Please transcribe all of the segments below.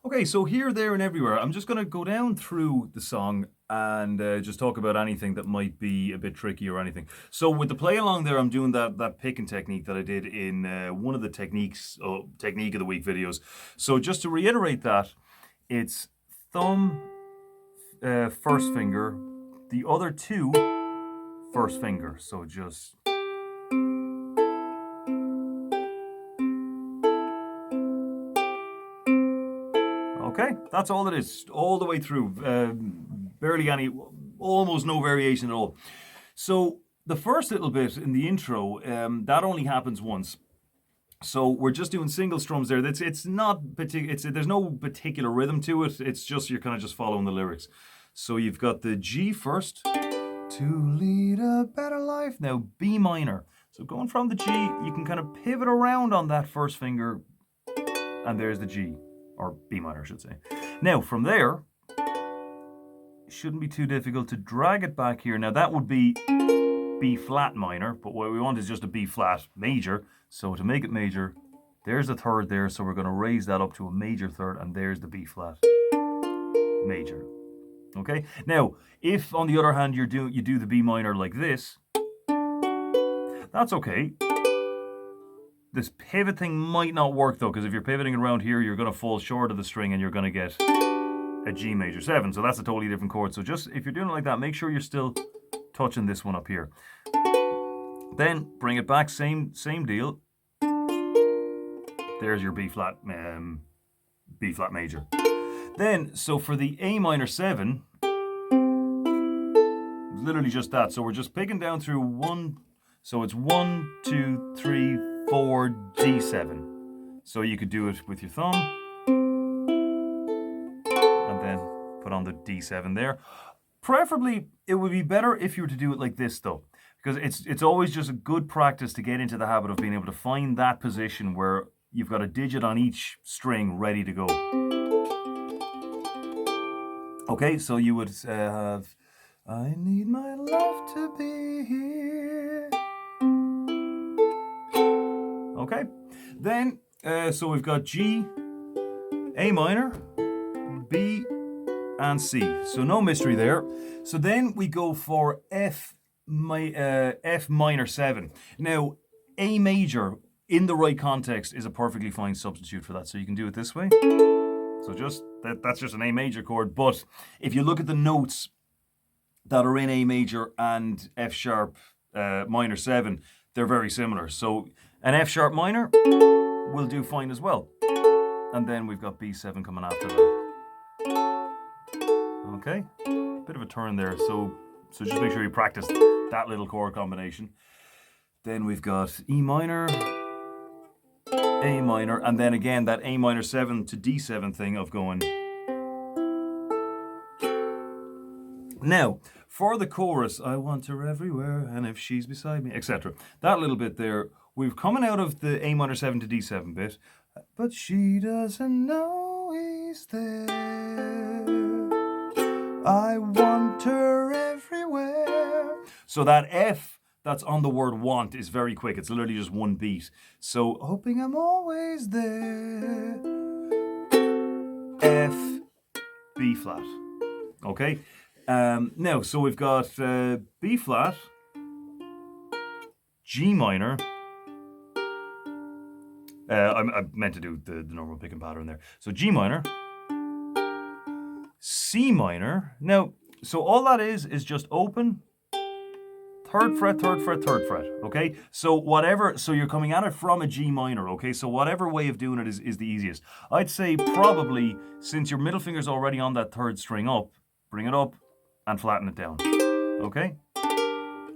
Okay, so here, there, and everywhere. I'm just going to go down through the song and just talk about anything that might be a bit tricky or anything. So with the play along there, I'm doing that picking technique that I did in one of the technique of the week videos. So just to reiterate that, it's thumb, first finger, the other two first finger. So just. Okay, that's all it is, all the way through. Barely any, almost no variation at all. So the first little bit in the intro, that only happens once. So we're just doing single strums there. It's not there's no particular rhythm to it. It's just you're kind of just following the lyrics. So you've got the G first, to lead a better life. Now B minor. So going from the G, you can kind of pivot around on that first finger, and there's the G. Or B minor, I should say. Now, from there, it shouldn't be too difficult to drag it back here. Now, that would be B flat minor, but what we want is just a B flat major. So to make it major, there's a third there, so we're going to raise that up to a major third, and there's the B flat major. Okay? Now, if, on the other hand, you do the B minor like this, that's okay. This pivot thing might not work though, because if you're pivoting around here, you're going to fall short of the string and you're going to get a G major 7. So that's a totally different chord. So just, if you're doing it like that, make sure you're still touching this one up here. Then bring it back, same deal. There's your B flat major. Then, so for the A minor 7, literally just that. So we're just picking down through one. So it's 1, 2, 3, 4, D7. So you could do it with your thumb and then put on the D7 there. Preferably, it would be better if you were to do it like this though, because it's always just a good practice to get into the habit of being able to find that position where you've got a digit on each string ready to go. Okay, so you would have, I need my love to be here. Okay, then, so we've got G, A minor, B, and C. So no mystery there. So then we go for F minor 7. Now, A major, in the right context, is a perfectly fine substitute for that. So you can do it this way. So just, that's just an A major chord. But if you look at the notes that are in A major and F sharp minor 7, they're very similar. So an F sharp minor will do fine as well. And then we've got B7 coming after that. Okay, bit of a turn there. So just make sure you practice that little chord combination. Then we've got E minor, A minor, and then again that A minor 7 to D7 thing of going. Now, for the chorus, I want her everywhere, and if she's beside me, etc. That little bit there, we're coming out of the A minor 7 to D7 bit, but she doesn't know he's there. I want her everywhere. So that F that's on the word want is very quick. It's literally just one beat. So, hoping I'm always there. F, B flat. Okay? Now, so we've got B flat, G minor. I meant to do the normal picking pattern there. So G minor, C minor. Now, so all that is just open, third fret, third fret, third fret. Okay, so you're coming at it from a G minor. Okay, so whatever way of doing it is the easiest. I'd say probably, since your middle finger's already on that third string up, bring it up and flatten it down. Okay?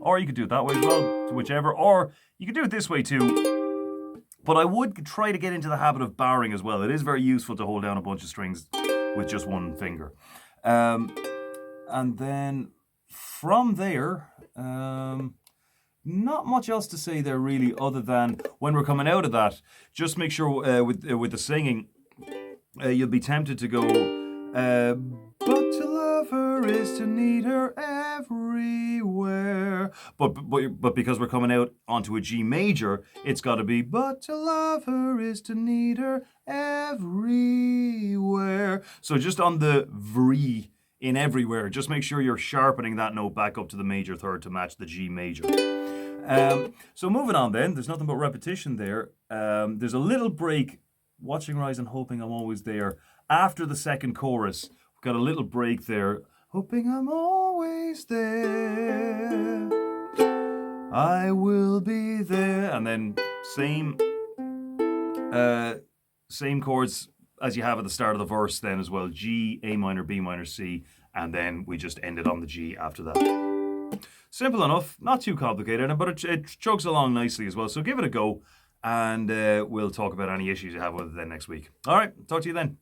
Or you could do it that way as well, whichever. Or you could do it this way too. But I would try to get into the habit of barring as well. It is very useful to hold down a bunch of strings with just one finger. And then from there, not much else to say there really, other than when we're coming out of that, just make sure with the singing, you'll be tempted to go, but to love her is to need her everywhere. But because we're coming out onto a G major, it's got to be, but to love her is to need her everywhere. So just on the vri in everywhere, just make sure you're sharpening that note back up to the major third to match the G major. So moving on then, there's nothing but repetition there. There's a little break, watching, rise and hoping I'm always there. After the second chorus, we've got a little break there. Hoping I'm always there, I will be there. And then same chords as you have at the start of the verse then as well. G, A minor, B minor, C, and then we just ended on the G after that. Simple enough, not too complicated, but it chugs along nicely as well. So give it a go, and we'll talk about any issues you have with it then next week. All right, talk to you then.